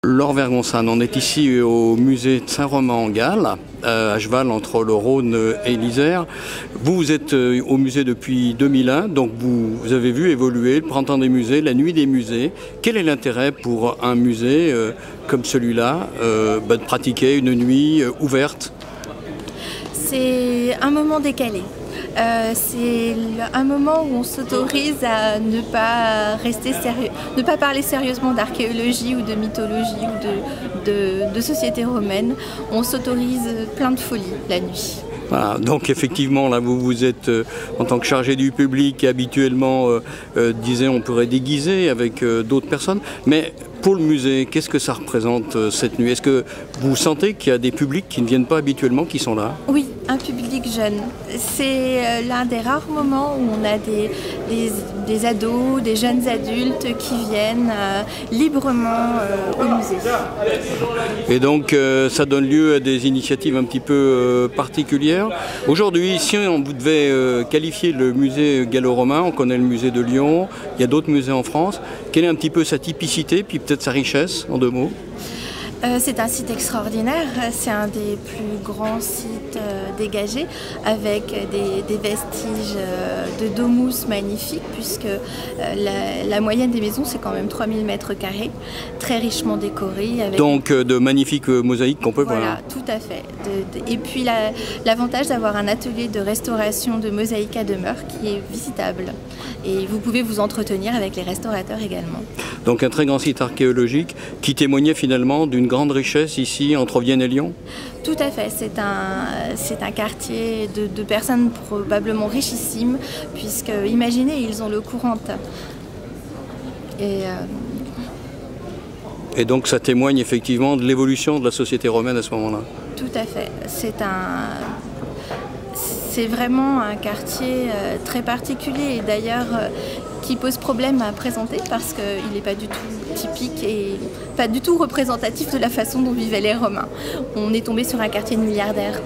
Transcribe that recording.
Laure Vergonsane, on est ici au musée de Saint-Romain-en-Galles, à cheval entre le Rhône et l'Isère. Vous êtes au musée depuis 2001, donc vous avez vu évoluer le printemps des musées, la nuit des musées. Quel est l'intérêt pour un musée comme celui-là de pratiquer une nuit ouverte? C'est un moment décalé. C'est un moment où on s'autorise à ne pas rester sérieux, ne pas parler sérieusement d'archéologie ou de mythologie ou de société romaine. On s'autorise plein de folie la nuit. Voilà, donc effectivement, là, vous êtes en tant que chargé du public, habituellement, on pourrait déguiser avec d'autres personnes. Mais pour le musée, qu'est-ce que ça représente cette nuit? Est-ce que vous sentez qu'il y a des publics qui ne viennent pas habituellement, qui sont là? Oui, un public jeune. C'est l'un des rares moments où on a des ados, des jeunes adultes qui viennent librement au musée. Et donc ça donne lieu à des initiatives un petit peu particulières. Aujourd'hui, si on devait qualifier le musée gallo-romain, on connaît le musée de Lyon, il y a d'autres musées en France. Quelle est un petit peu sa typicité, puis peut-être sa richesse, en deux mots? C'est un site extraordinaire, c'est un des plus grands sites dégagés avec des vestiges de domus magnifiques puisque la moyenne des maisons c'est quand même 3000 mètres carrés, très richement décorées. Donc de magnifiques mosaïques qu'on peut voir. Voilà, tout à fait. Et puis l'avantage d'avoir un atelier de restauration de mosaïques à demeure qui est visitable et vous pouvez vous entretenir avec les restaurateurs également. Donc un très grand site archéologique qui témoignait finalement d'une grande richesse ici entre Vienne et Lyon? Tout à fait, c'est un quartier de personnes probablement richissimes puisque, imaginez, ils ont l'eau courante. Et donc ça témoigne effectivement de l'évolution de la société romaine à ce moment-là? Tout à fait, c'est vraiment un quartier très particulier et d'ailleurs qui pose problème à présenter parce qu'il n'est pas du tout typique et pas du tout représentatif de la façon dont vivaient les Romains. On est tombé sur un quartier de milliardaires.